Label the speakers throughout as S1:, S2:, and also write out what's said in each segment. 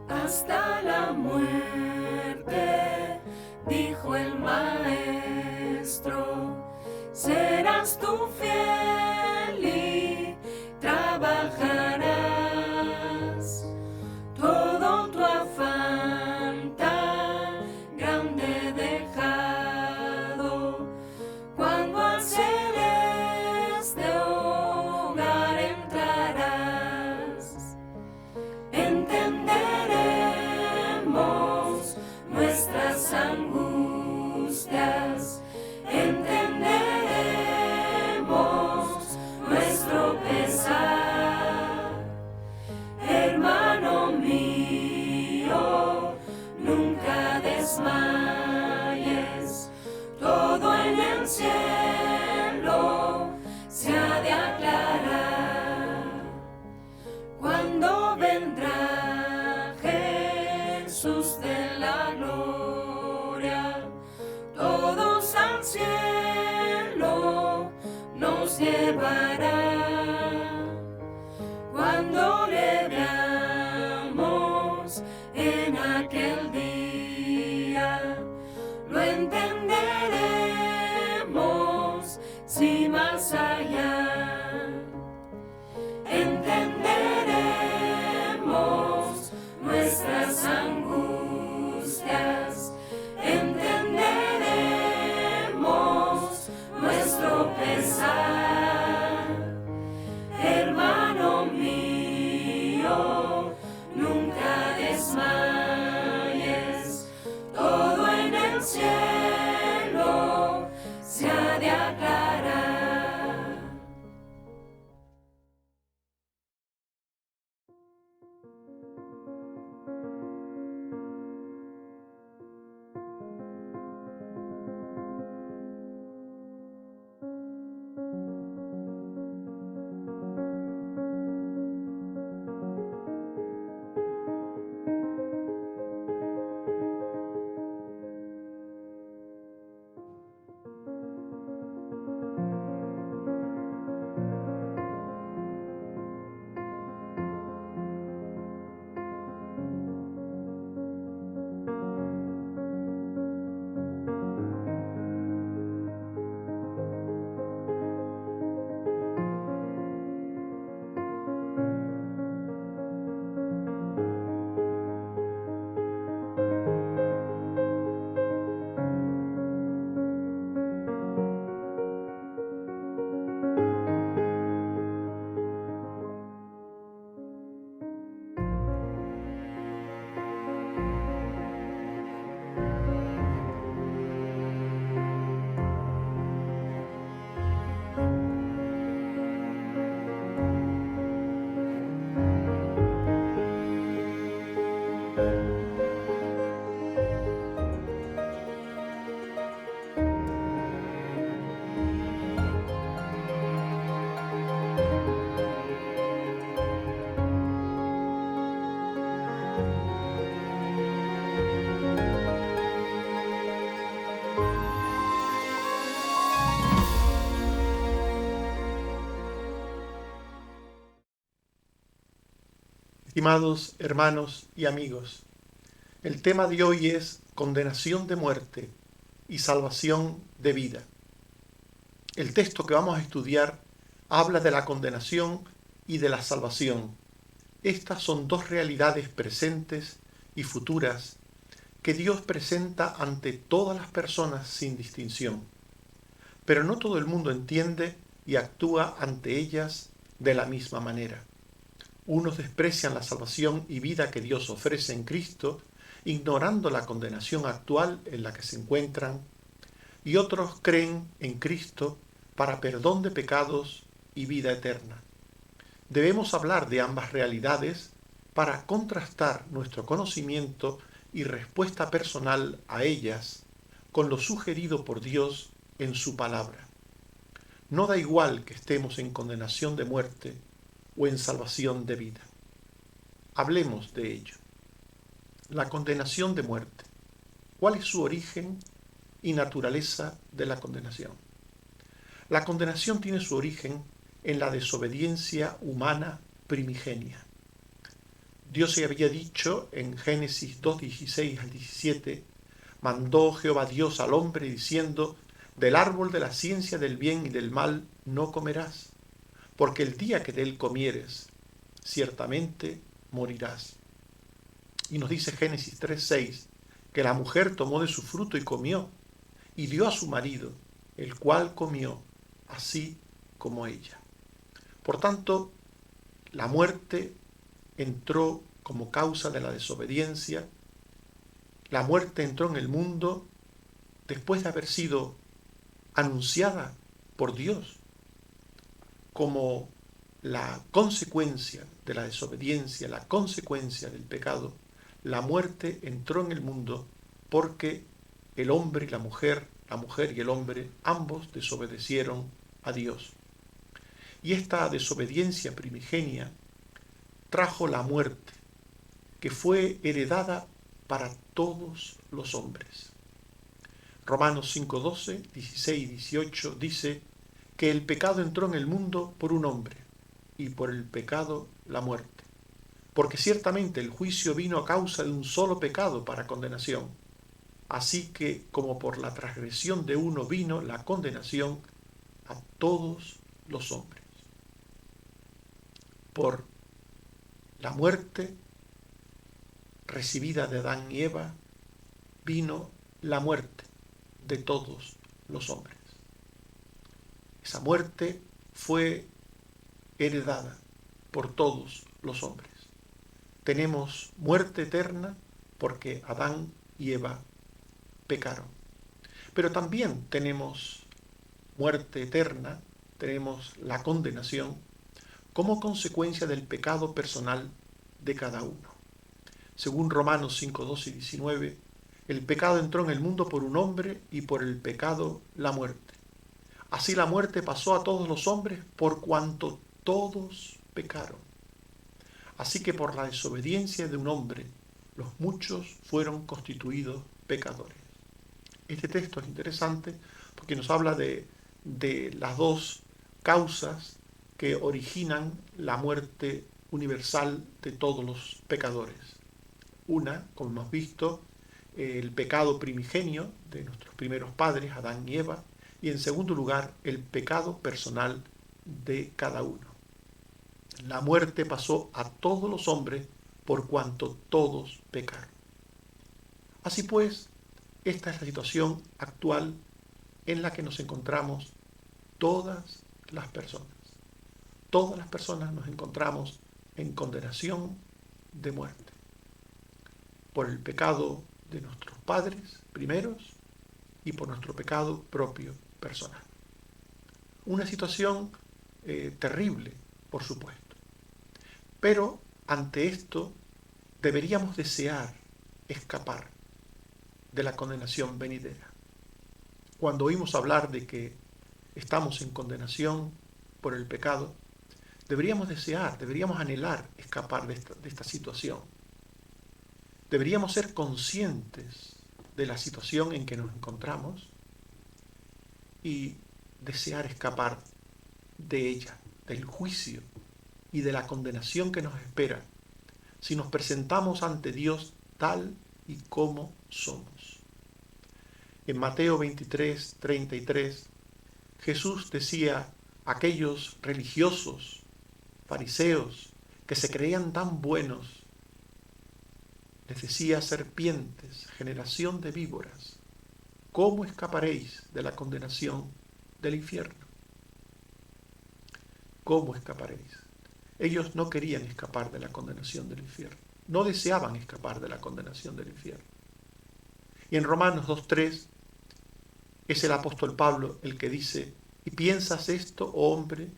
S1: hasta la muerte, dijo el maestro, serás tú fiel y trabajarás. Todo tu afán tan grande dejado, cuando al celeste hogar entrarás, entenderemos nuestras angustias, entenderemos nuestro pesar. Hermano mío, nunca desmayes, todo en el cielo se ha de aclarar. Cuando vendrá Jesús de la gloria, todos al cielo nos llevará. Cuando le veamos en aquel día, lo entenderemos, si más allá entenderemos nuestras angustias, entenderemos nuestro pesar. Hermano mío, nunca desmayes, todo en el cielo se ha de aclarar.
S2: Estimados hermanos y amigos, el tema de hoy es condenación de muerte y salvación de vida. El texto que vamos a estudiar habla de la condenación y de la salvación. Estas son dos realidades presentes y futuras que Dios presenta ante todas las personas sin distinción. Pero no todo el mundo entiende y actúa ante ellas de la misma manera. Unos desprecian la salvación y vida que Dios ofrece en Cristo, ignorando la condenación actual en la que se encuentran, y otros creen en Cristo para perdón de pecados y vida eterna. Debemos hablar de ambas realidades para contrastar nuestro conocimiento y respuesta personal a ellas con lo sugerido por Dios en su palabra. No da igual que estemos en condenación de muerte o en salvación de vida. Hablemos de ello. La condenación de muerte. ¿Cuál es su origen y naturaleza de la condenación? La condenación tiene su origen en la desobediencia humana primigenia. Dios se había dicho en Génesis 2:16 al 17, mandó Jehová Dios al hombre diciendo, del árbol de la ciencia del bien y del mal no comerás, porque el día que de él comieres, ciertamente morirás. Y nos dice Génesis 3:6, que la mujer tomó de su fruto y comió, y dio a su marido, el cual comió, así como ella. Por tanto, la muerte entró como causa de la desobediencia. La muerte entró en el mundo después de haber sido anunciada por Dios como la consecuencia de la desobediencia, la consecuencia del pecado. La muerte entró en el mundo porque el hombre y la mujer y el hombre, ambos desobedecieron a Dios. Y esta desobediencia primigenia trajo la muerte, que fue heredada para todos los hombres. Romanos 5:12, 16 y 18 dice que el pecado entró en el mundo por un hombre, y por el pecado la muerte. Porque ciertamente el juicio vino a causa de un solo pecado para condenación. Así que como por la transgresión de uno vino la condenación a todos los hombres. Por la muerte recibida de Adán y Eva vino la muerte de todos los hombres. Esa muerte fue heredada por todos los hombres. Tenemos muerte eterna porque Adán y Eva pecaron. Pero también tenemos muerte eterna, tenemos la condenación como consecuencia del pecado personal de cada uno. Según Romanos 5:12 y 19, el pecado entró en el mundo por un hombre y por el pecado la muerte. Así la muerte pasó a todos los hombres por cuanto todos pecaron. Así que por la desobediencia de un hombre, los muchos fueron constituidos pecadores. Este texto es interesante porque nos habla de las dos causas que originan la muerte universal de todos los pecadores. Una, como hemos visto, el pecado primigenio de nuestros primeros padres, Adán y Eva, y en segundo lugar, el pecado personal de cada uno. La muerte pasó a todos los hombres por cuanto todos pecaron. Así pues, esta es la situación actual en la que nos encontramos todas las personas. Todas las personas nos encontramos en condenación de muerte por el pecado de nuestros padres primeros y por nuestro pecado propio personal. Una situación terrible, por supuesto. Pero ante esto deberíamos desear escapar de la condenación venidera. Cuando oímos hablar de que estamos en condenación por el pecado, deberíamos desear, deberíamos anhelar escapar de esta situación. Deberíamos ser conscientes de la situación en que nos encontramos y desear escapar de ella, del juicio y de la condenación que nos espera si nos presentamos ante Dios tal y como somos. En Mateo 23:33, Jesús decía a aquellos religiosos, fariseos, que se creían tan buenos, les decía: serpientes, generación de víboras, ¿cómo escaparéis de la condenación del infierno? ¿Cómo escaparéis? Ellos no querían escapar de la condenación del infierno, no deseaban escapar de la condenación del infierno. Y en Romanos 2:3 es el apóstol Pablo el que dice: ¿y piensas esto, oh hombre,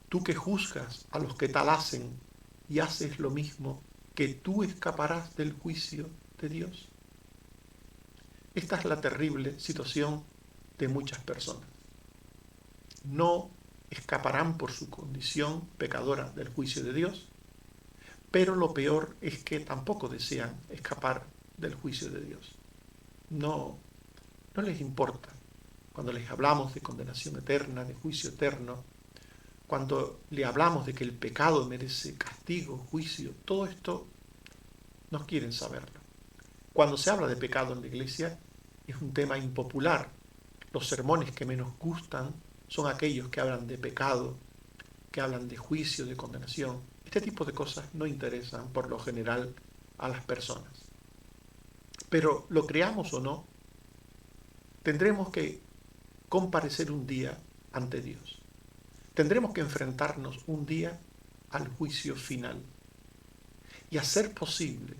S2: tú que juzgas a los que tal hacen y haces lo mismo, que tú escaparás del juicio de Dios? Esta es la terrible situación de muchas personas. No escaparán por su condición pecadora del juicio de Dios, pero lo peor es que tampoco desean escapar del juicio de Dios. No les importa. Cuando les hablamos de condenación eterna, de juicio eterno, cuando le hablamos de que el pecado merece castigo, juicio, todo esto no quieren saberlo. Cuando se habla de pecado en la iglesia, es un tema impopular. Los sermones que menos gustan son aquellos que hablan de pecado, que hablan de juicio, de condenación. Este tipo de cosas no interesan por lo general a las personas. Pero lo creamos o no, tendremos que comparecer un día ante Dios. Tendremos que enfrentarnos un día al juicio final. Y a ser posible,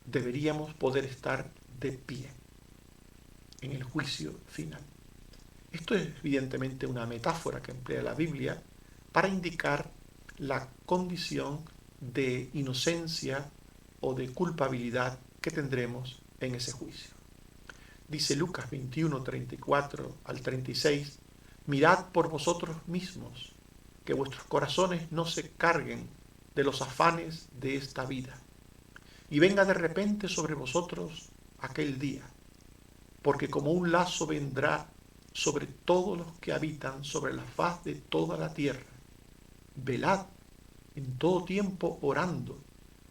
S2: deberíamos poder estar de pie en el juicio final. Esto es evidentemente una metáfora que emplea la Biblia para indicar la condición de inocencia o de culpabilidad que tendremos en ese juicio. Dice Lucas 21, 34 al 36, mirad por vosotros mismos, que vuestros corazones no se carguen de los afanes de esta vida, y venga de repente sobre vosotros aquel día, porque como un lazo vendrá sobre todos los que habitan sobre la faz de toda la tierra. Velad en todo tiempo orando,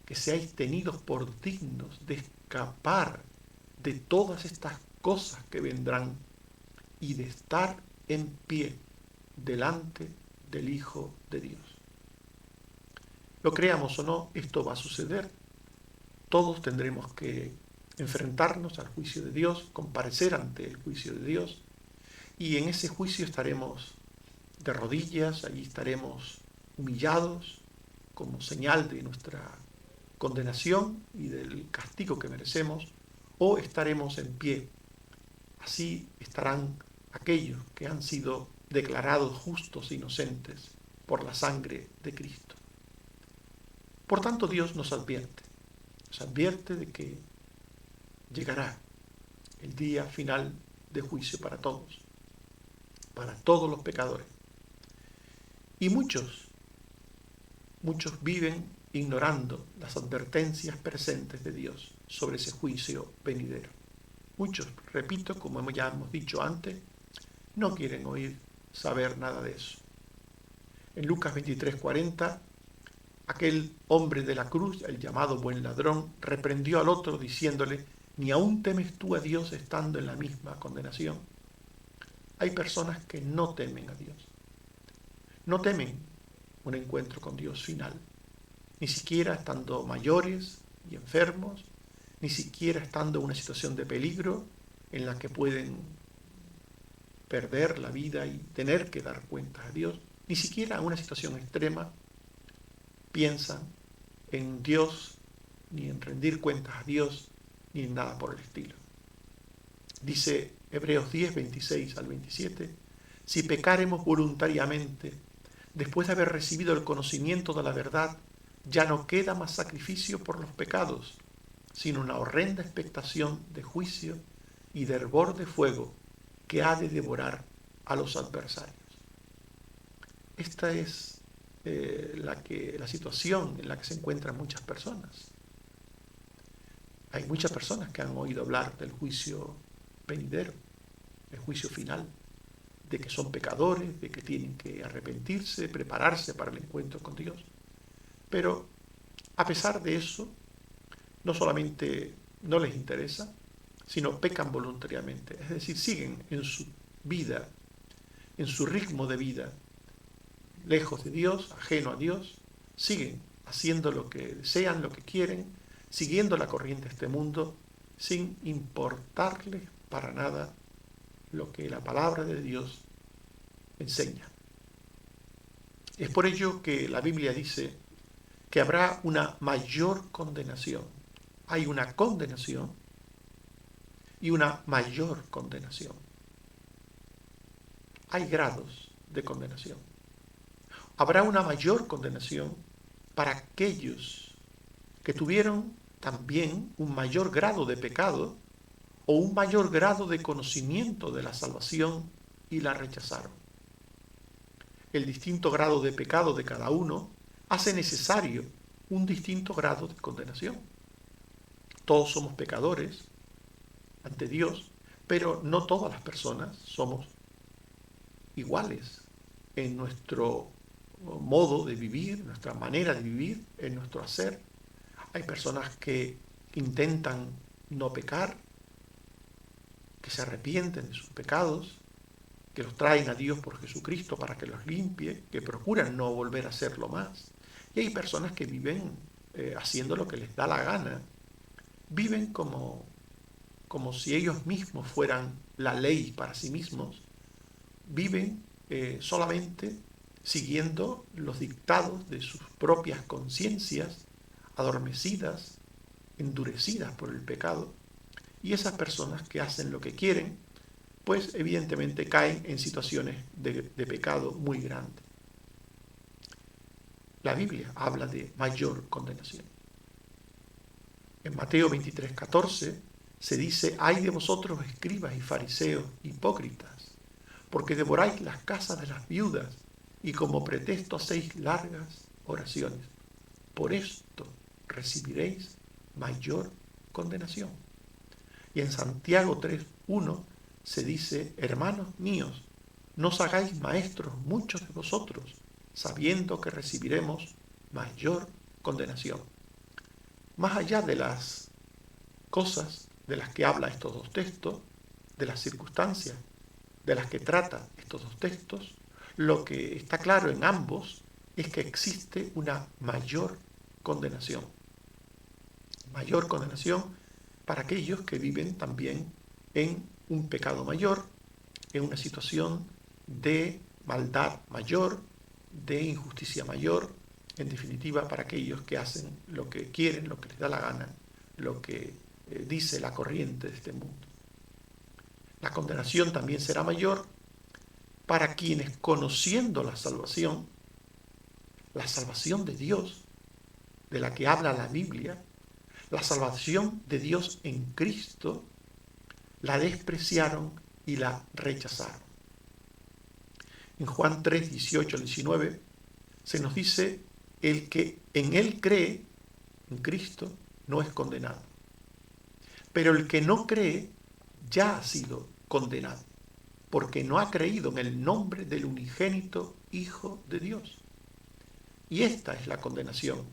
S2: que seáis tenidos por dignos de escapar de todas estas cosas que vendrán y de estar en pie delante del Hijo de Dios. Lo creamos o no, esto va a suceder. Todos tendremos que enfrentarnos al juicio de Dios, comparecer ante el juicio de Dios, y en ese juicio estaremos de rodillas, allí estaremos humillados como señal de nuestra condenación y del castigo que merecemos, o estaremos en pie. Así estarán aquellos que han sido declarados justos e inocentes por la sangre de Cristo. Por tanto, Dios nos advierte de que llegará el día final de juicio para todos los pecadores. Y muchos viven ignorando las advertencias presentes de Dios sobre ese juicio venidero. Muchos, repito, como ya hemos dicho antes, no quieren saber nada de eso. En Lucas 23:40, aquel hombre de la cruz, el llamado buen ladrón, reprendió al otro diciéndole, ¿ni aún temes tú a Dios estando en la misma condenación? Hay personas que no temen a Dios. No temen un encuentro con Dios final, ni siquiera estando mayores y enfermos, ni siquiera estando en una situación de peligro en la que pueden perder la vida y tener que dar cuentas a Dios, ni siquiera en una situación extrema piensan en Dios, ni en rendir cuentas a Dios, ni en nada por el estilo. Dice Hebreos 10, 26 al 27, si pecáremos voluntariamente, después de haber recibido el conocimiento de la verdad, ya no queda más sacrificio por los pecados, sino una horrenda expectación de juicio y de hervor de fuego que ha de devorar a los adversarios. Esta es la situación en la que se encuentran muchas personas. Hay muchas personas que han oído hablar del juicio venidero, el juicio final, de que son pecadores, de que tienen que arrepentirse, prepararse para el encuentro con Dios. Pero a pesar de eso, no solamente no les interesa, sino pecan voluntariamente. Es decir, siguen en su vida, en su ritmo de vida, lejos de Dios, ajeno a Dios, siguen haciendo lo que desean, lo que quieren, siguiendo la corriente de este mundo, sin importarles para nada lo que la palabra de Dios enseña. Es por ello que la Biblia dice que habrá una mayor condenación. Hay una condenación y una mayor condenación. Hay grados de condenación. Habrá una mayor condenación para aquellos que tuvieron también un mayor grado de pecado o un mayor grado de conocimiento de la salvación y la rechazaron. El distinto grado de pecado de cada uno hace necesario un distinto grado de condenación. Todos somos pecadores ante Dios, pero no todas las personas somos iguales en nuestro modo de vivir, nuestra manera de vivir, en nuestro hacer. Hay personas que intentan no pecar, que se arrepienten de sus pecados, que los traen a Dios por Jesucristo para que los limpie, que procuran no volver a hacerlo más. Y hay personas que viven haciendo lo que les da la gana, viven como si ellos mismos fueran la ley para sí mismos, viven solamente siguiendo los dictados de sus propias conciencias, adormecidas, endurecidas por el pecado. Y esas personas que hacen lo que quieren, pues evidentemente caen en situaciones de pecado muy grandes. La Biblia habla de mayor condenación. En Mateo 23:14 se dice: «Ay de vosotros, escribas y fariseos, hipócritas, porque devoráis las casas de las viudas y como pretexto hacéis largas oraciones. Por esto recibiréis mayor condenación». Y en Santiago 3:1 se dice: «Hermanos míos, no os hagáis maestros muchos de vosotros, sabiendo que recibiremos mayor condenación». Más allá de las cosas de las que habla estos dos textos, de las circunstancias de las que trata estos dos textos, lo que está claro en ambos es que existe una mayor condenación. Mayor condenación para aquellos que viven también en un pecado mayor, en una situación de maldad mayor, de injusticia mayor, en definitiva para aquellos que hacen lo que quieren, lo que les da la gana, lo que dice la corriente de este mundo. La condenación también será mayor para quienes, conociendo la salvación de Dios, de la que habla la Biblia, la salvación de Dios en Cristo, la despreciaron y la rechazaron. En Juan 3, 18 al 19, se nos dice: el que en Él cree, en Cristo, no es condenado. Pero el que no cree ya ha sido condenado, porque no ha creído en el nombre del unigénito Hijo de Dios. Y esta es la condenación,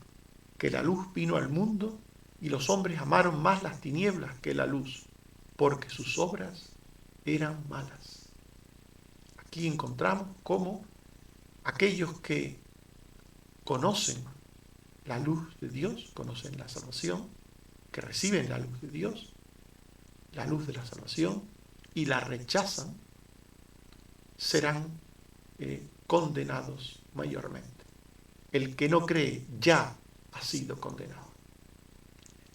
S2: que la luz vino al mundo y los hombres amaron más las tinieblas que la luz, porque sus obras eran malas. Aquí encontramos cómo aquellos que conocen la luz de Dios, conocen la salvación, que reciben la luz de Dios, la luz de la salvación, y la rechazan, serán condenados mayormente. El que no cree ya ha sido condenado.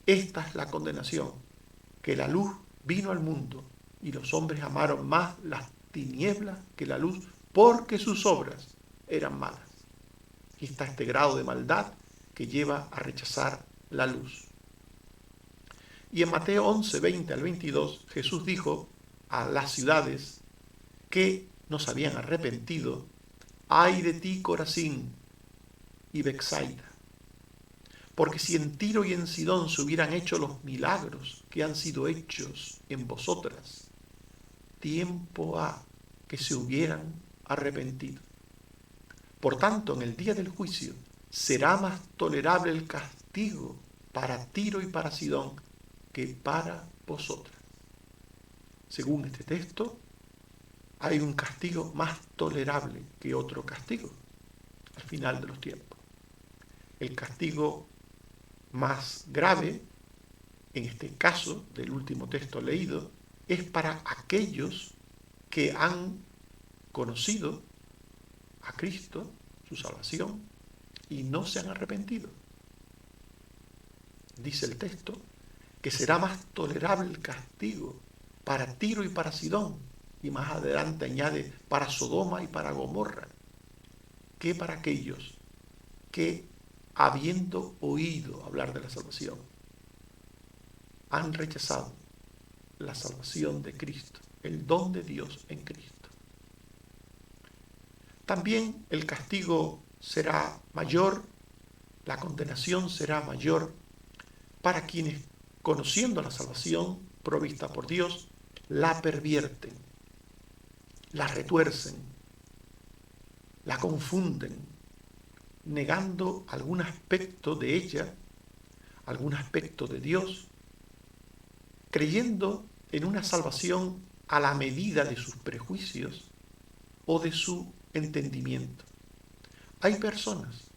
S2: Esta es la condenación, que la luz vino al mundo y los hombres amaron más las tinieblas que la luz, porque sus obras eran malas. Y está este grado de maldad que lleva a rechazar la luz. Y en Mateo 11, 20 al 22, Jesús dijo a las ciudades que no se habían arrepentido: «Ay de ti, Corazín y Betsaida, porque si en Tiro y en Sidón se hubieran hecho los milagros que han sido hechos en vosotras, tiempo ha que se hubieran arrepentido. Por tanto, en el día del juicio será más tolerable el castigo para Tiro y para Sidón que para vosotras». Según este texto, hay un castigo más tolerable que otro castigo al final de los tiempos. El castigo más grave, en este caso del último texto leído, es para aquellos que han conocido a Cristo, su salvación, y no se han arrepentido. Dice el texto que será más tolerable el castigo para Tiro y para Sidón, y más adelante añade para Sodoma y para Gomorra, que para aquellos que, habiendo oído hablar de la salvación, han rechazado la salvación de Cristo, el don de Dios en Cristo. También el castigo será mayor, la condenación será mayor para quienes, conociendo la salvación provista por Dios, la pervierten, la retuercen, la confunden, negando algún aspecto de ella, algún aspecto de Dios, creyendo en una salvación a la medida de sus prejuicios o de su entendimiento. Hay personas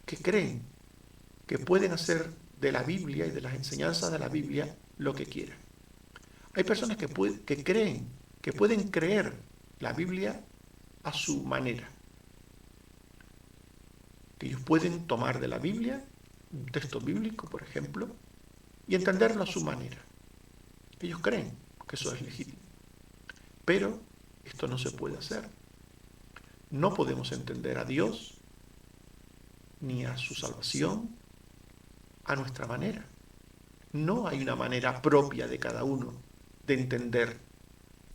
S2: que creen que pueden hacer de la Biblia y de las enseñanzas de la Biblia lo que quieran. Hay personas que creen que pueden creer la Biblia a su manera. Que ellos pueden tomar de la Biblia un texto bíblico, por ejemplo, y entenderlo a su manera. Ellos creen que eso es legítimo. Pero esto no se puede hacer. No podemos entender a Dios ni a su salvación a nuestra manera. No hay una manera propia de cada uno de entender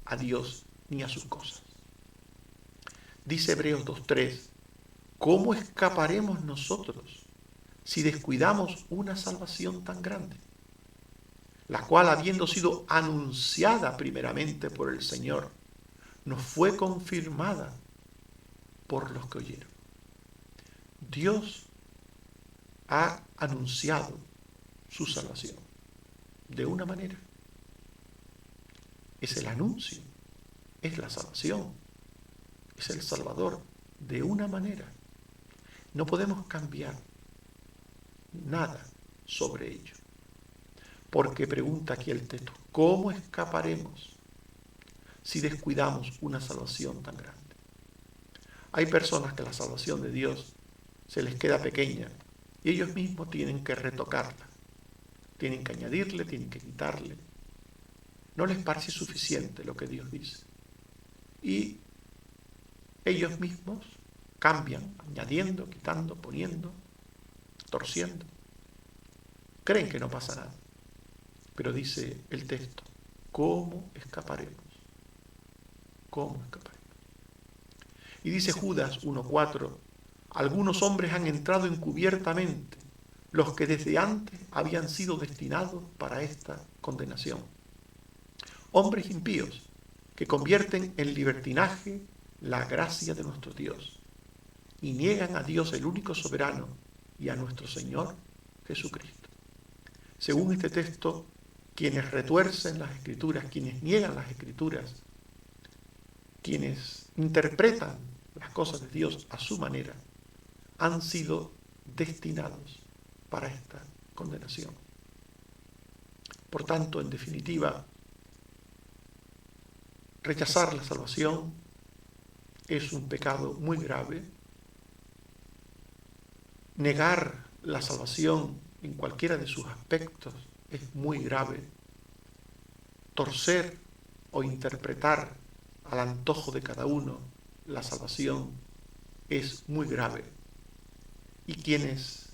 S2: a Dios ni a sus cosas. Dice Hebreos 2:3, ¿cómo escaparemos nosotros si descuidamos una salvación tan grande? La cual, habiendo sido anunciada primeramente por el Señor, nos fue confirmada por los que oyeron. Dios ha anunciado su salvación de una manera. Es el anuncio, es la salvación, es el Salvador de una manera. No podemos cambiar nada sobre ello. Porque pregunta aquí el texto, ¿cómo escaparemos si descuidamos una salvación tan grande? Hay personas que la salvación de Dios se les queda pequeña y ellos mismos tienen que retocarla. Tienen que añadirle, tienen que quitarle. No les parece suficiente lo que Dios dice. Y ellos mismos cambian, añadiendo, quitando, poniendo, torciendo. Creen que no pasa nada. Pero dice el texto, ¿cómo escaparemos? ¿Cómo escaparemos? Y dice Judas 1:4, algunos hombres han entrado encubiertamente, los que desde antes habían sido destinados para esta condenación. Hombres impíos que convierten en libertinaje la gracia de nuestro Dios y niegan a Dios el único soberano y a nuestro Señor Jesucristo. Según este texto, quienes retuercen las Escrituras, quienes niegan las Escrituras, quienes interpretan las cosas de Dios a su manera, han sido destinados para esta condenación. Por tanto, en definitiva, rechazar la salvación es un pecado muy grave. Negar la salvación en cualquiera de sus aspectos es muy grave. Torcer o interpretar al antojo de cada uno la salvación es muy grave. Y quienes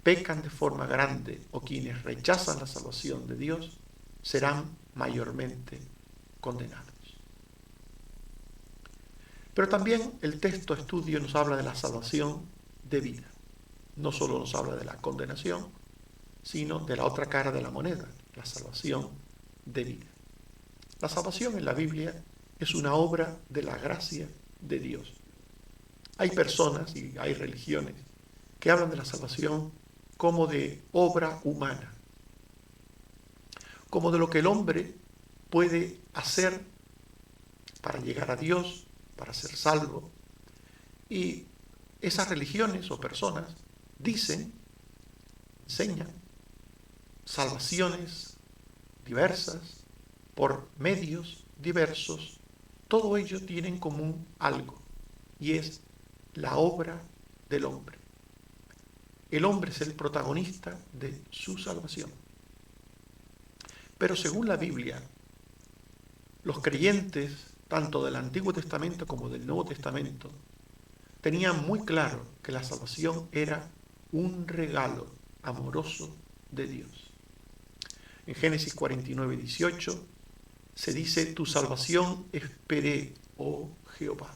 S2: pecan de forma grande o quienes rechazan la salvación de Dios serán mayormente condenados. Pero también el texto estudio nos habla de la salvación de vida. No solo nos habla de la condenación, sino de la otra cara de la moneda, la salvación de vida. La salvación en la Biblia es una obra de la gracia de Dios. Hay personas y hay religiones que hablan de la salvación como de obra humana, como de lo que el hombre puede hacer para llegar a Dios, para ser salvo. Y esas religiones o personas dicen, enseñan salvaciones diversas por medios diversos. Todo ello tiene en común algo, y es la obra del hombre. El hombre es el protagonista de su salvación. Pero según la Biblia, los creyentes, tanto del Antiguo Testamento como del Nuevo Testamento, tenían muy claro que la salvación era un regalo amoroso de Dios. En Génesis 49:18 se dice, tu salvación esperé, oh Jehová.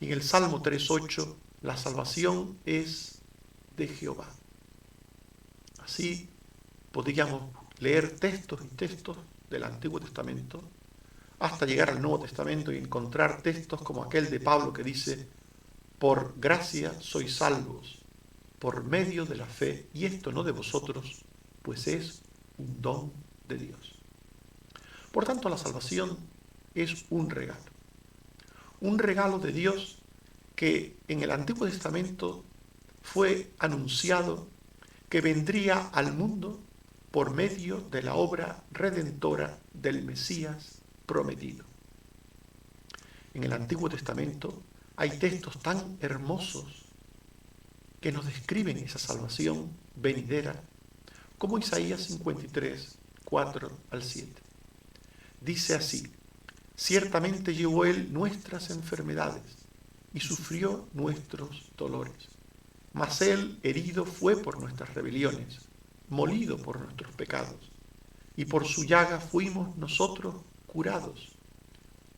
S2: Y en el Salmo 3:8, la salvación es de Jehová. Así podríamos leer textos y textos del Antiguo Testamento hasta llegar al Nuevo Testamento y encontrar textos como aquel de Pablo que dice, por gracia sois salvos por medio de la fe, y esto no de vosotros, pues es un don de Dios. Por tanto, la salvación es un regalo de Dios que en el Antiguo Testamento fue anunciado que vendría al mundo por medio de la obra redentora del Mesías prometido. En el Antiguo Testamento hay textos tan hermosos que nos describen esa salvación venidera, como Isaías 53, 4 al 7. Dice así: ciertamente llevó él nuestras enfermedades y sufrió nuestros dolores. Mas él herido fue por nuestras rebeliones, molido por nuestros pecados, y por su llaga fuimos nosotros curados.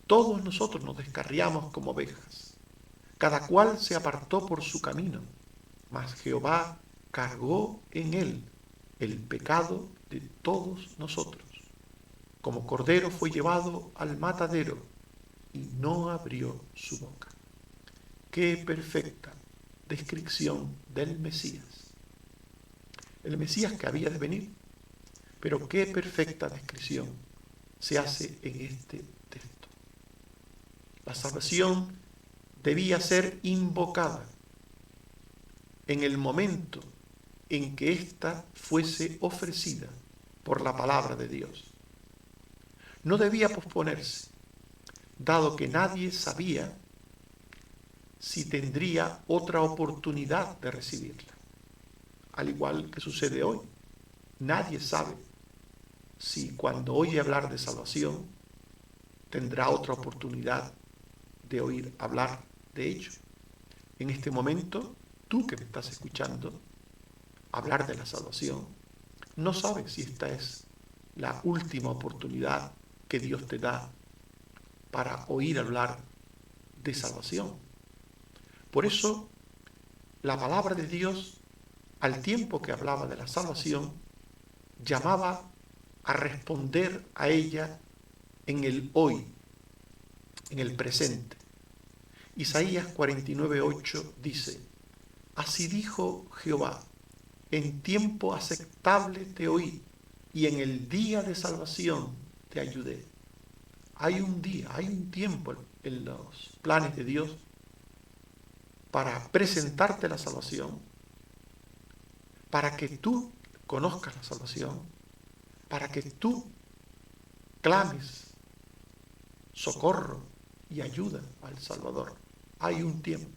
S2: Todos nosotros nos descarriamos como ovejas, cada cual se apartó por su camino, mas Jehová cargó en él el pecado de todos nosotros. Como cordero fue llevado al matadero y no abrió su boca. Qué perfecta descripción del Mesías. El Mesías que había de venir, pero qué perfecta descripción se hace en este texto. La salvación debía ser invocada en el momento en que ésta fuese ofrecida por la palabra de Dios. No debía posponerse, dado que nadie sabía si tendría otra oportunidad de recibirla. Al igual que sucede hoy, nadie sabe si cuando oye hablar de salvación tendrá otra oportunidad de oír hablar de ello. En este momento, tú que me estás escuchando hablar de la salvación, no sabes si esta es la última oportunidad que Dios te da para oír hablar de salvación. Por eso, la palabra de Dios, al tiempo que hablaba de la salvación, llamaba a responder a ella en el hoy, en el presente. Isaías 49:8 dice: así dijo Jehová, en tiempo aceptable te oí, y en el día de salvación te ayudé. Hay un día, hay un tiempo en los planes de Dios para presentarte la salvación, para que tú conozcas la salvación, para que tú clames socorro y ayuda al Salvador. Hay un tiempo.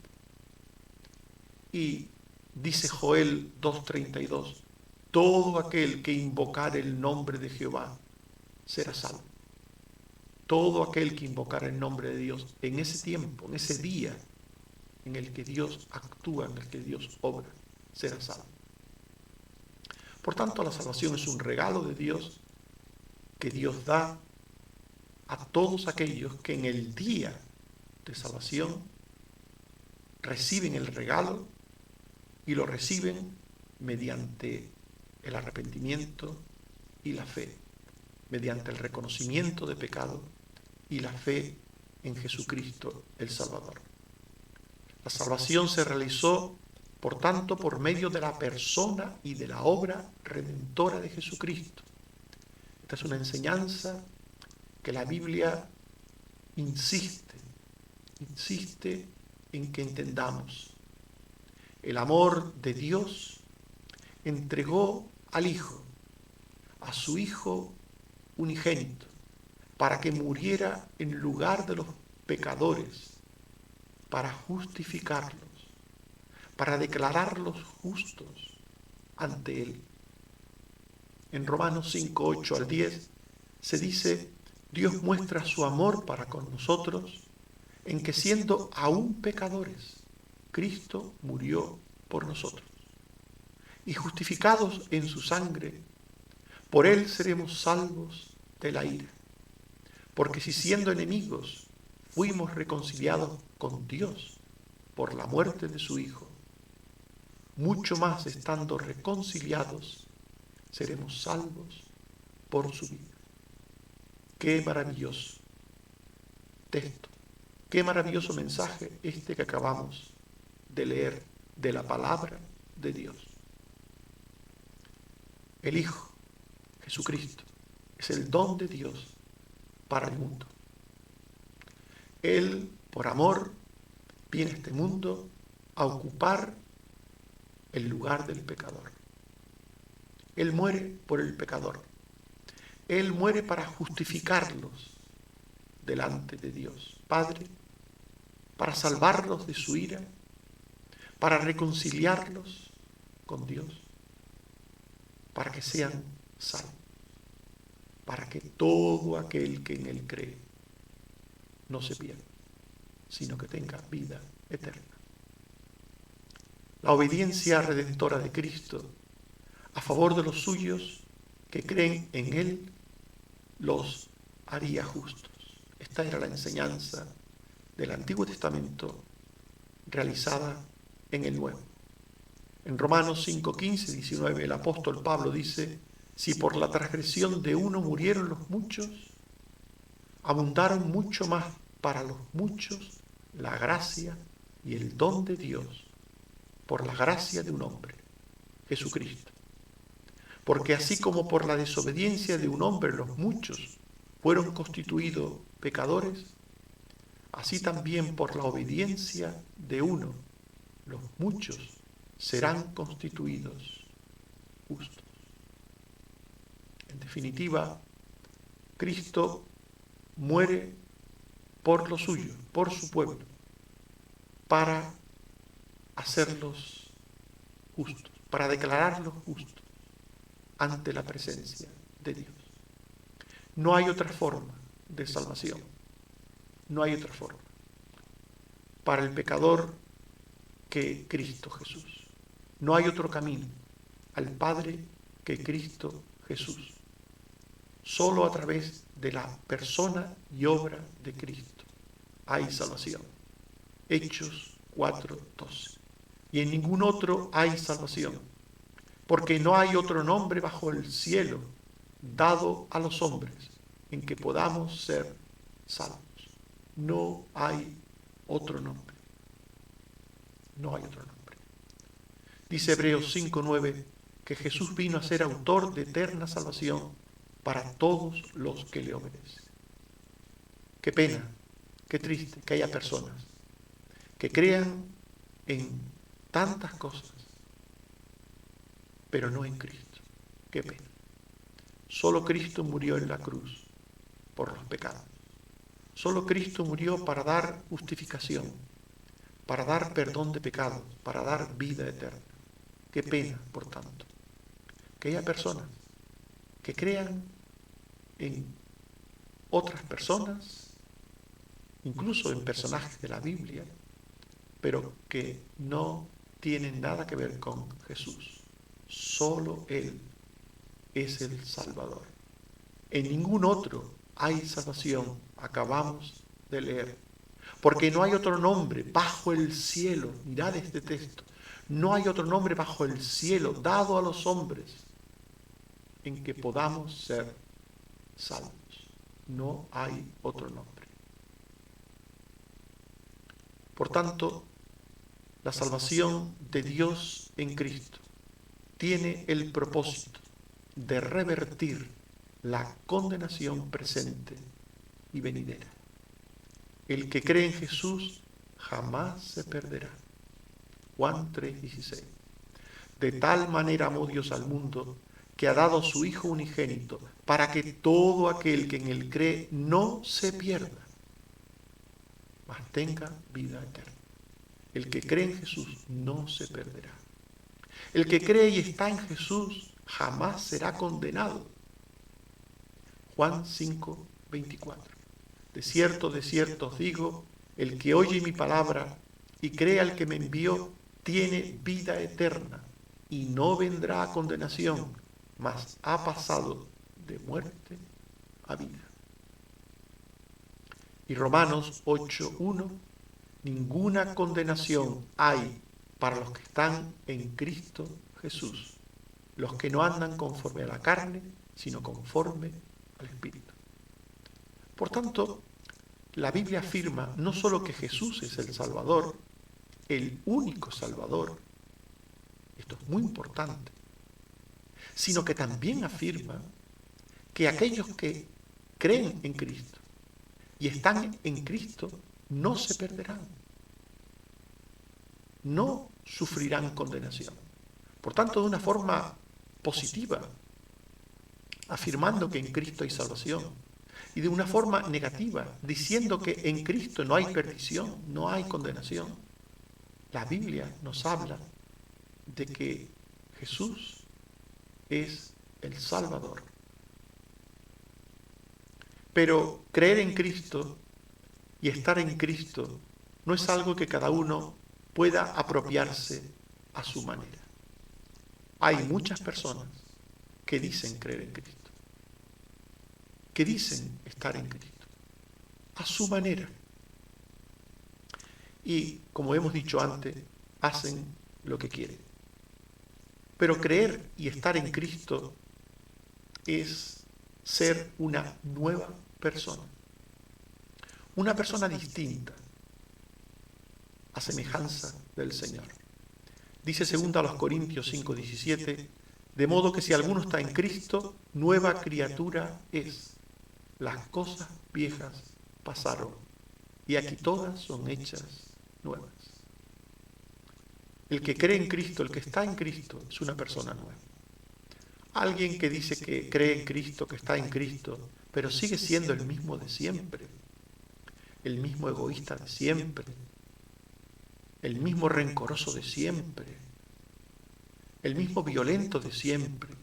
S2: Y dice Joel 2:32, todo aquel que invocare el nombre de Jehová será salvo. Todo aquel que invocara el nombre de Dios en ese tiempo, en ese día en el que Dios actúa, en el que Dios obra, será salvo. Por tanto, la salvación es un regalo de Dios que Dios da a todos aquellos que en el día de salvación reciben el regalo y lo reciben mediante el arrepentimiento y la fe, mediante el reconocimiento de pecado y la fe en Jesucristo el Salvador. La salvación se realizó, por tanto, por medio de la persona y de la obra redentora de Jesucristo. Esta es una enseñanza que la Biblia insiste en que entendamos. El amor de Dios entregó al Hijo, a su Hijo unigénito, para que muriera en lugar de los pecadores, para justificarlos, para declararlos justos ante Él. En Romanos 5:8 al 10 se dice: Dios muestra su amor para con nosotros en que siendo aún pecadores, Cristo murió por nosotros. Y justificados en su sangre, por Él seremos salvos de la ira. Porque si siendo enemigos fuimos reconciliados con Dios por la muerte de su Hijo, mucho más estando reconciliados seremos salvos por su vida. Qué maravilloso texto, qué maravilloso mensaje este que acabamos de leer de la palabra de Dios. El Hijo, Jesucristo, es el don de Dios para el mundo. Él, por amor, viene a este mundo a ocupar el lugar del pecador. Él muere por el pecador. Él muere para justificarlos delante de Dios Padre, para salvarlos de su ira, para reconciliarlos con Dios, para que sean salvos, para que todo aquel que en Él cree no se pierda, sino que tenga vida eterna. La obediencia redentora de Cristo a favor de los suyos que creen en Él los haría justos. Esta era la enseñanza del Antiguo Testamento realizada en el Nuevo. En Romanos 5, 15, 19, el apóstol Pablo dice: si por la transgresión de uno murieron los muchos, abundaron mucho más para los muchos la gracia y el don de Dios por la gracia de un hombre, Jesucristo. Porque así como por la desobediencia de un hombre los muchos fueron constituidos pecadores, así también por la obediencia de uno los muchos serán constituidos justos. En definitiva, Cristo muere por lo suyo, por su pueblo, para hacerlos justos, para declararlos justos ante la presencia de Dios. No hay otra forma de salvación. No hay otra forma para el pecador que Cristo Jesús. No hay otro camino al Padre que Cristo Jesús. Solo a través de la persona y obra de Cristo hay salvación. Hechos 4:12. Y en ningún otro hay salvación, porque no hay otro nombre bajo el cielo dado a los hombres en que podamos ser salvos. No hay otro nombre. No hay otro nombre. Dice Hebreos 5:9 que Jesús vino a ser autor de eterna salvación para todos los que le obedecen. Qué pena, qué triste que haya personas que crean en tantas cosas, pero no en Cristo. Qué pena. Solo Cristo murió en la cruz por los pecados. Solo Cristo murió para dar justificación, para dar perdón de pecados, para dar vida eterna. Qué pena, por tanto, que haya personas que crean en otras personas, incluso en personajes de la Biblia, pero que no tienen nada que ver con Jesús. Solo Él es el Salvador. En ningún otro hay salvación, acabamos de leer. Porque no hay otro nombre bajo el cielo, mirad este texto, no hay otro nombre bajo el cielo dado a los hombres en que podamos ser salvos. No hay otro nombre. Por tanto, la salvación de Dios en Cristo tiene el propósito de revertir la condenación presente y venidera. El que cree en Jesús jamás se perderá. Juan 3:16. De tal manera amó Dios al mundo que ha dado a su Hijo unigénito para que todo aquel que en Él cree no se pierda, mas tenga vida eterna. El que cree en Jesús no se perderá. El que cree y está en Jesús jamás será condenado. Juan 5:24. De cierto os digo, el que oye mi palabra y cree al que me envió, tiene vida eterna y no vendrá a condenación, mas ha pasado de muerte a vida. Y Romanos 8:1, ninguna condenación hay para los que están en Cristo Jesús, los que no andan conforme a la carne, sino conforme al Espíritu. Por tanto, la Biblia afirma no solo que Jesús es el Salvador, el único Salvador, esto es muy importante, sino que también afirma que aquellos que creen en Cristo y están en Cristo no se perderán, no sufrirán condenación. Por tanto, de una forma positiva, afirmando que en Cristo hay salvación, y de una forma negativa, diciendo que en Cristo no hay perdición, no hay condenación. La Biblia nos habla de que Jesús es el Salvador. Pero creer en Cristo y estar en Cristo no es algo que cada uno pueda apropiarse a su manera. Hay muchas personas que dicen creer en Cristo, que dicen estar en Cristo, a su manera. Y, como hemos dicho antes, hacen lo que quieren. Pero creer y estar en Cristo es ser una nueva persona. Una persona distinta, a semejanza del Señor. Dice 2 Corintios 5:17, de modo que si alguno está en Cristo, nueva criatura es. Las cosas viejas pasaron, y aquí todas son hechas nuevas. El que cree en Cristo, el que está en Cristo, es una persona nueva. Alguien que dice que cree en Cristo, que está en Cristo, pero sigue siendo el mismo de siempre, el mismo egoísta de siempre, el mismo rencoroso de siempre, el mismo violento de siempre,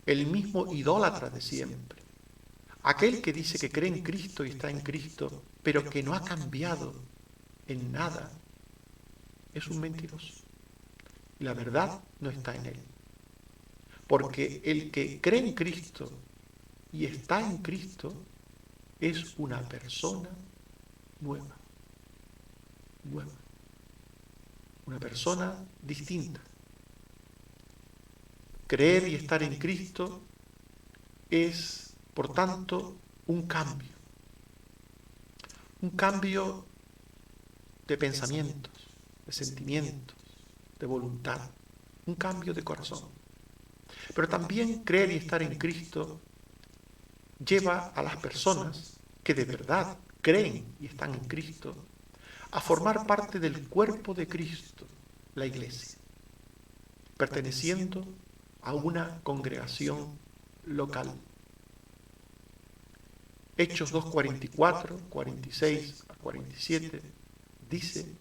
S2: el mismo idólatra de siempre. Aquel que dice que cree en Cristo y está en Cristo, pero que no ha cambiado en nada, es un mentiroso. Y la verdad no está en él. Porque el que cree en Cristo y está en Cristo es una persona nueva. Nueva. Una persona distinta. Creer y estar en Cristo es, por tanto, un cambio. Un cambio de pensamientos, de sentimientos, de voluntad. Un cambio de corazón. Pero también creer y estar en Cristo lleva a las personas que de verdad creen y están en Cristo a formar parte del cuerpo de Cristo, la Iglesia, perteneciendo a una congregación local. Hechos 2:44, 46 a 47 dice,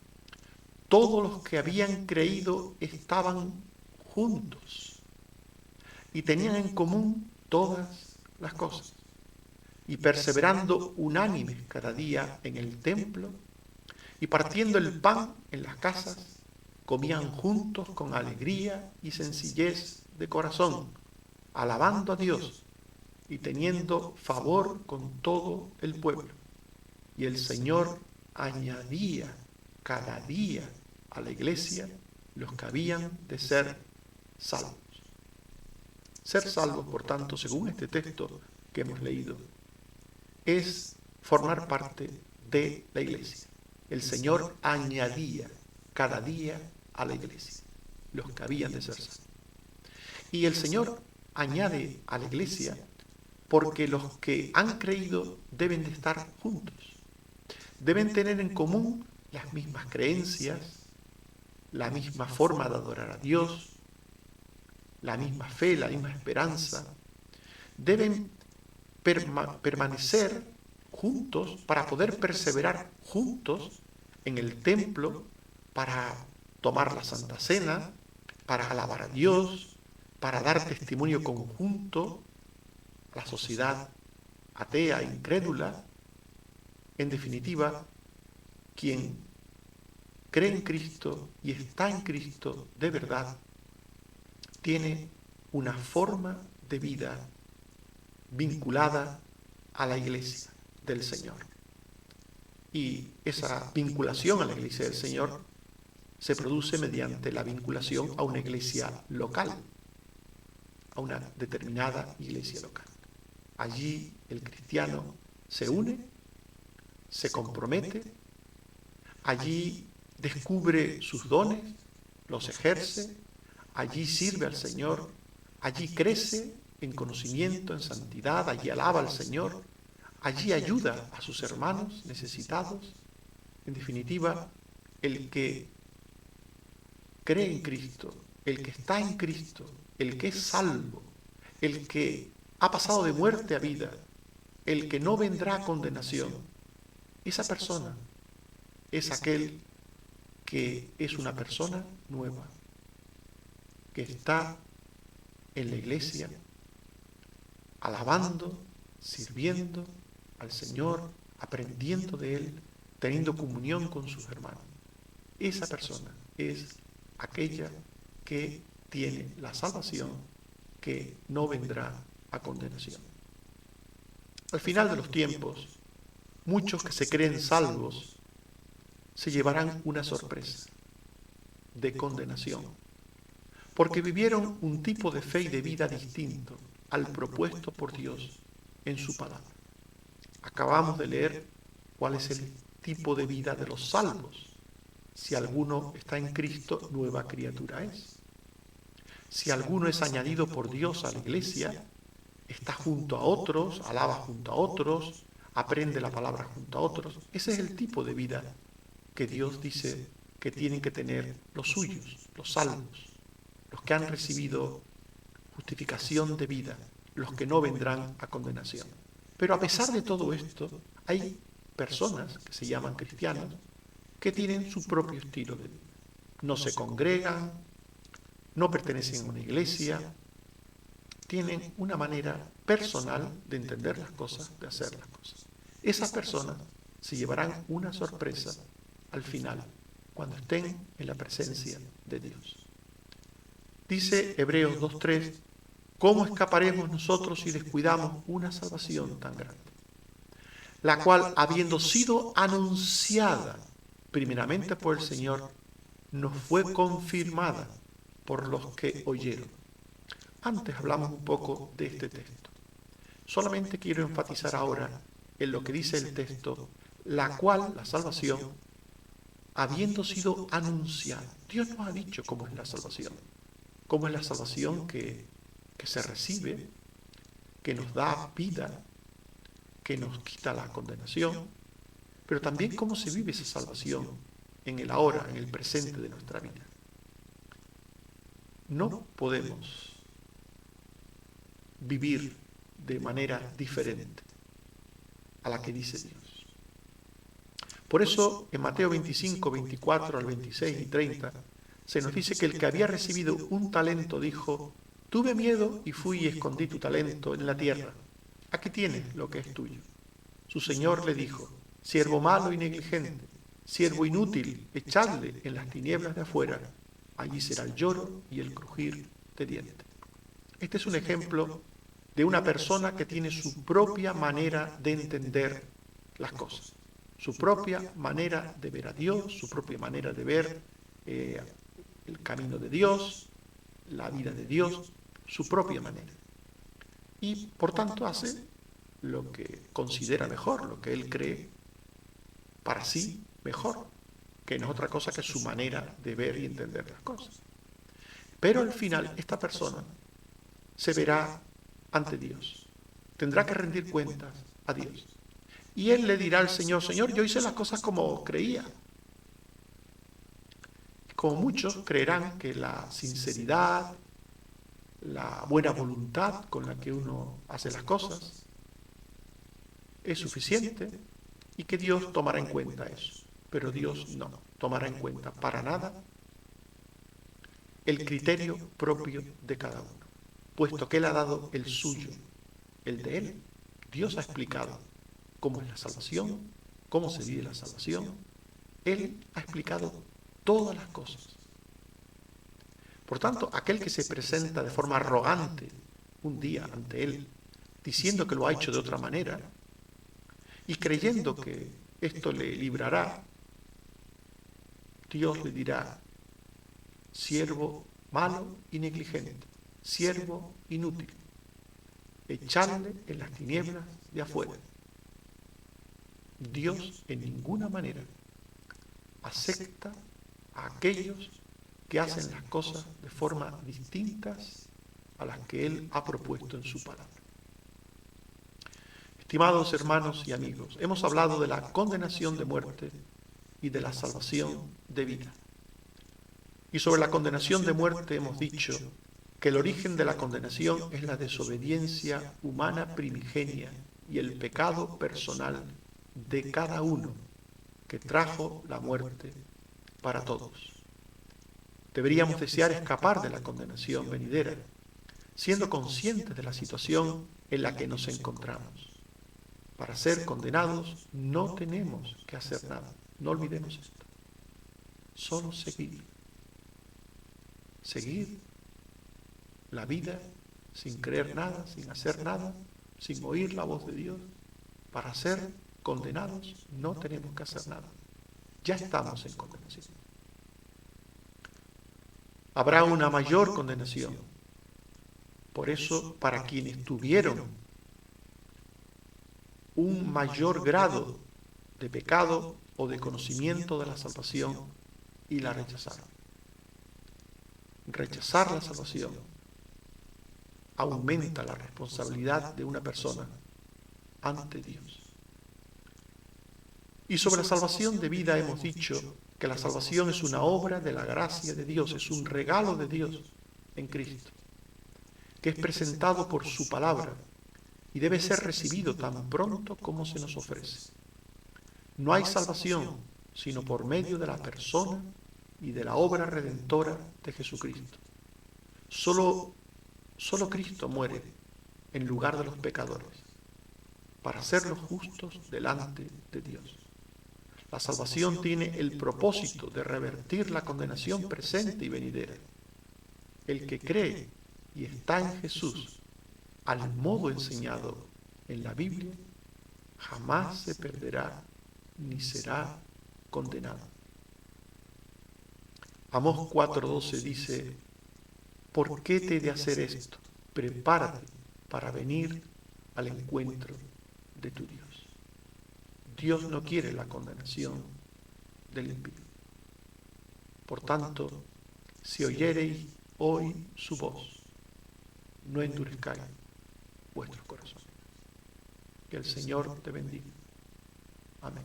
S2: todos los que habían creído estaban juntos y tenían en común todas las cosas, y perseverando unánimes cada día en el templo, y partiendo el pan en las casas, comían juntos con alegría y sencillez de corazón, alabando a Dios y teniendo favor con todo el pueblo. Y el Señor añadía cada día a la iglesia los que habían de ser salvos. Ser salvos, por tanto, según este texto que hemos leído, es formar parte de la iglesia. El Señor añadía cada día a la iglesia los que habían de ser salvos. Y el Señor añade a la iglesia porque los que han creído deben de estar juntos. Deben tener en común las mismas creencias, la misma forma de adorar a Dios, la misma fe, la misma esperanza. Deben permanecer juntos para poder perseverar juntos en el templo, para tomar la Santa Cena, para alabar a Dios, para dar testimonio conjunto a la sociedad atea, incrédula. En definitiva, quien cree en Cristo y está en Cristo de verdad, tiene una forma de vida vinculada a la iglesia del Señor. Y esa vinculación a la iglesia del Señor se produce mediante la vinculación a una iglesia local, a una determinada iglesia local. Allí el cristiano se une, se compromete, allí descubre sus dones, los ejerce, allí sirve al Señor, allí crece en conocimiento, en santidad, allí alaba al Señor, allí ayuda a sus hermanos necesitados. En definitiva, el que cree en Cristo, el que está en Cristo, el que es salvo, el que ha pasado de muerte a vida, el que no vendrá a condenación, esa persona es aquel que es una persona nueva, que está en la iglesia alabando, sirviendo al Señor, aprendiendo de Él, teniendo comunión con sus hermanos. Esa persona es aquella que tiene la salvación, que no vendrá a condenación. Al final de los tiempos, muchos que se creen salvos se llevarán una sorpresa de condenación, porque vivieron un tipo de fe y de vida distinto al propuesto por Dios en su palabra. Acabamos de leer cuál es el tipo de vida de los salvos. Si alguno está en Cristo, nueva criatura es. Si alguno es añadido por Dios a la iglesia, está junto a otros, alaba junto a otros, aprende la palabra junto a otros. Ese es el tipo de vida que Dios dice que tienen que tener los suyos, los salvos, los que han recibido justificación de vida, los que no vendrán a condenación. Pero a pesar de todo esto, hay personas que se llaman cristianos que tienen su propio estilo de vida. No se congregan, no pertenecen a una iglesia, tienen una manera personal de entender las cosas, de hacer las cosas. Esas personas se llevarán una sorpresa al final, cuando estén en la presencia de Dios. Dice Hebreos 2:3, ¿cómo escaparemos nosotros si descuidamos una salvación tan grande? La cual, habiendo sido anunciada primeramente por el Señor, nos fue confirmada por los que oyeron. Antes hablamos un poco de este texto. Solamente quiero enfatizar ahora en lo que dice el texto, la cual, la salvación, habiendo sido anunciada. Dios nos ha dicho cómo es la salvación. Cómo es la salvación que se recibe, que nos da vida, que nos quita la condenación, pero también cómo se vive esa salvación en el ahora, en el presente de nuestra vida. No podemos vivir de manera diferente a la que dice Dios. Por eso, en Mateo 25, 24 al 26 y 30, se nos dice que el que había recibido un talento dijo, tuve miedo y fui y escondí tu talento en la tierra. Aquí tienes lo que es tuyo. Su señor le dijo, siervo malo y negligente, siervo inútil, echadle en las tinieblas de afuera. Allí será el lloro y el crujir de dientes. Este es un ejemplo de una persona que tiene su propia manera de entender las cosas, su propia manera de ver a Dios, su propia manera de ver el camino de Dios, la vida de Dios, su propia manera. Y por tanto hace lo que considera mejor, lo que él cree para sí mejor, que no es otra cosa que su manera de ver y entender las cosas. Pero al final esta persona se verá ante Dios, tendrá que rendir cuentas a Dios. Y él le dirá al Señor, Señor, yo hice las cosas como creía. Como muchos creerán que la sinceridad, la buena voluntad con la que uno hace las cosas es suficiente y que Dios tomará en cuenta eso. Pero Dios no tomará en cuenta para nada el criterio propio de cada uno, puesto que Él ha dado el suyo, el de Él. Dios ha explicado cómo es la salvación, cómo se vive la salvación. Él ha explicado todas las cosas. Por tanto, aquel que se presenta de forma arrogante un día ante Él, diciendo que lo ha hecho de otra manera, y creyendo que esto le librará, Dios le dirá, siervo malo y negligente, siervo inútil, echadle en las tinieblas de afuera. Dios en ninguna manera acepta a aquellos que hacen las cosas de forma distintas a las que Él ha propuesto en su palabra. Estimados hermanos y amigos, hemos hablado de la condenación de muerte y de la salvación de vida. Y sobre la condenación de muerte hemos dicho que el origen de la condenación es la desobediencia humana primigenia y el pecado personal de cada uno que trajo la muerte para todos. Deberíamos desear escapar de la condenación venidera, siendo conscientes de la situación en la que nos encontramos. Para ser condenados no tenemos que hacer nada. No olvidemos esto. Solo seguir. Seguir la vida sin creer nada, sin hacer nada, sin oír la voz de Dios. Para ser condenados no tenemos que hacer nada. Ya estamos en condenación. Habrá una mayor condenación. Por eso, para quienes tuvieron un mayor grado de pecado o de conocimiento de la salvación y la rechazaron. Rechazar la salvación aumenta la responsabilidad de una persona ante Dios. Y sobre la salvación de vida hemos dicho que la salvación es una obra de la gracia de Dios, es un regalo de Dios en Cristo, que es presentado por su palabra y debe ser recibido tan pronto como se nos ofrece. No hay salvación sino por medio de la persona y de la obra redentora de Jesucristo. Solo Cristo muere en lugar de los pecadores, para hacerlos justos delante de Dios. La salvación tiene el propósito de revertir la condenación presente y venidera. El que cree y está en Jesús, al modo enseñado en la Biblia, jamás se perderá ni será condenado. Amós 4:12 dice: ¿por qué te he de hacer esto? Prepárate para venir al encuentro de tu Dios. Dios no quiere la condenación del impío. Por tanto, si oyereis hoy su voz, no endurezcáis vuestros corazones. Que el Señor te bendiga. Amén.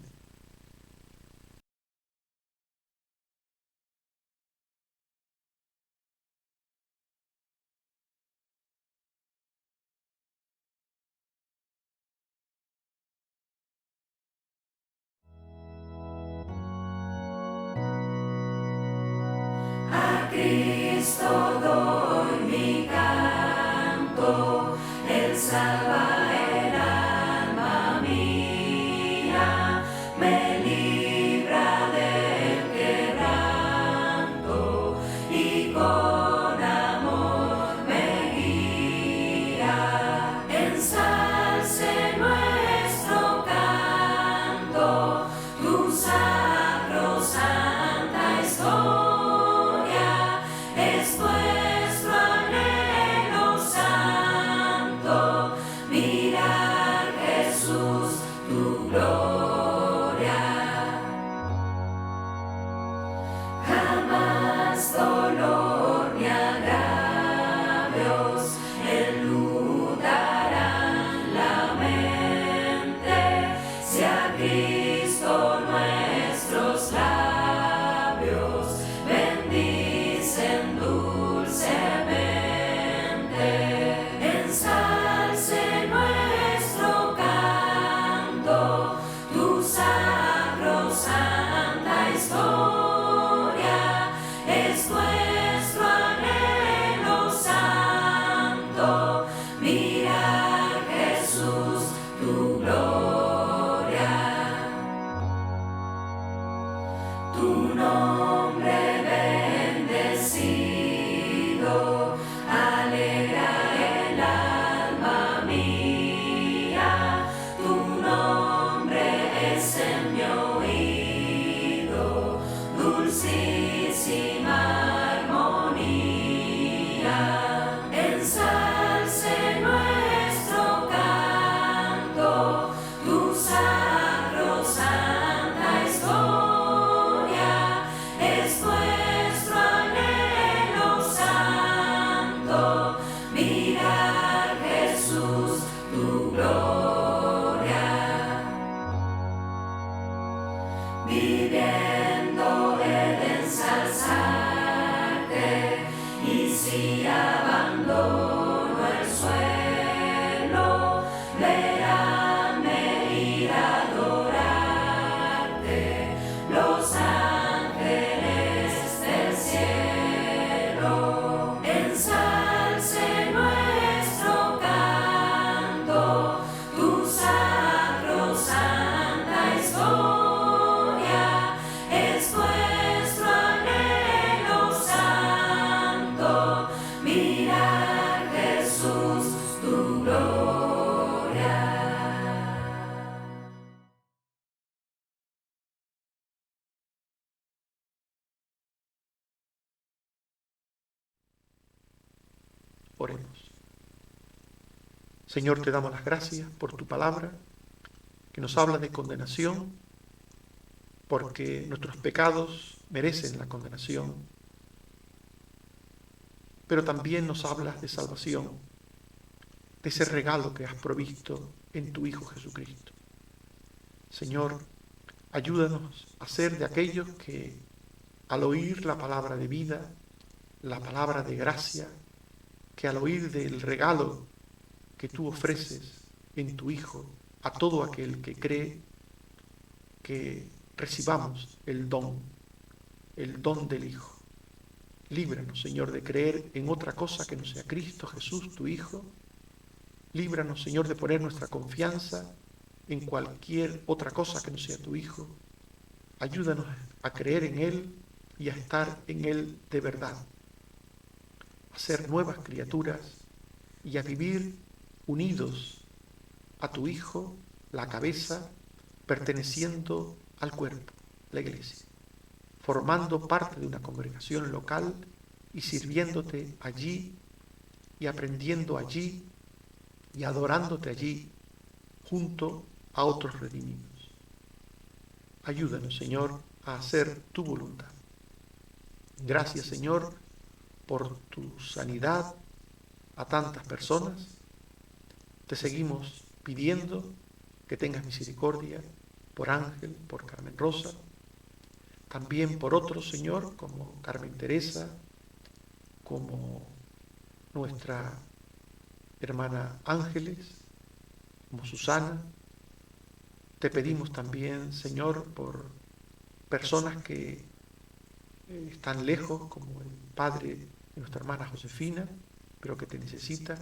S1: A Cristo doy mi canto, Él salva el alma mía, me libra del quebranto y con amor me guía. Ensalce nuestro canto, tu sacrosanta historia. Es nuestro anhelo santo, mi
S2: Oremos. Señor, te damos las gracias por tu palabra, que nos habla de condenación, porque nuestros pecados merecen la condenación, pero también nos hablas de salvación, de ese regalo que has provisto en tu Hijo Jesucristo. Señor, ayúdanos a ser de aquellos que, al oír la palabra de vida, la palabra de gracia, que al oír del regalo que tú ofreces en tu Hijo a todo aquel que cree, que recibamos el don del Hijo. Líbranos, Señor, de creer en otra cosa que no sea Cristo Jesús, tu Hijo. Líbranos, Señor, de poner nuestra confianza en cualquier otra cosa que no sea tu Hijo. Ayúdanos a creer en Él y a estar en Él de verdad, a ser nuevas criaturas y a vivir unidos a tu Hijo, la cabeza, perteneciendo al cuerpo, la Iglesia, formando parte de una congregación local y sirviéndote allí y aprendiendo allí y adorándote allí junto a otros redimidos. Ayúdanos, Señor, a hacer tu voluntad. Gracias, Señor, por tu sanidad a tantas personas. Te seguimos pidiendo que tengas misericordia por Ángel, por Carmen Rosa, también por otros, Señor, como Carmen Teresa, como nuestra hermana Ángeles, como Susana. Te pedimos también, Señor, por personas que están lejos, como el padre de nuestra hermana Josefina, pero que te necesita,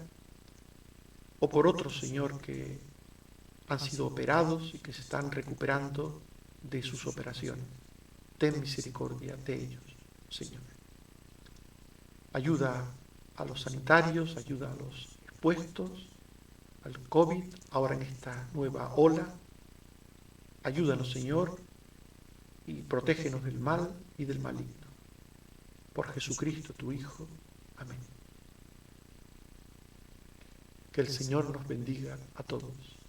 S2: o por otros, Señor, que han sido operados y que se están recuperando de sus operaciones. Ten misericordia de ellos, Señor. Ayuda a los sanitarios, ayuda a los expuestos al COVID, ahora en esta nueva ola. Ayúdanos, Señor, y protégenos del mal y del maligno. Por Jesucristo, tu Hijo. Amén. Que el Señor nos bendiga a todos.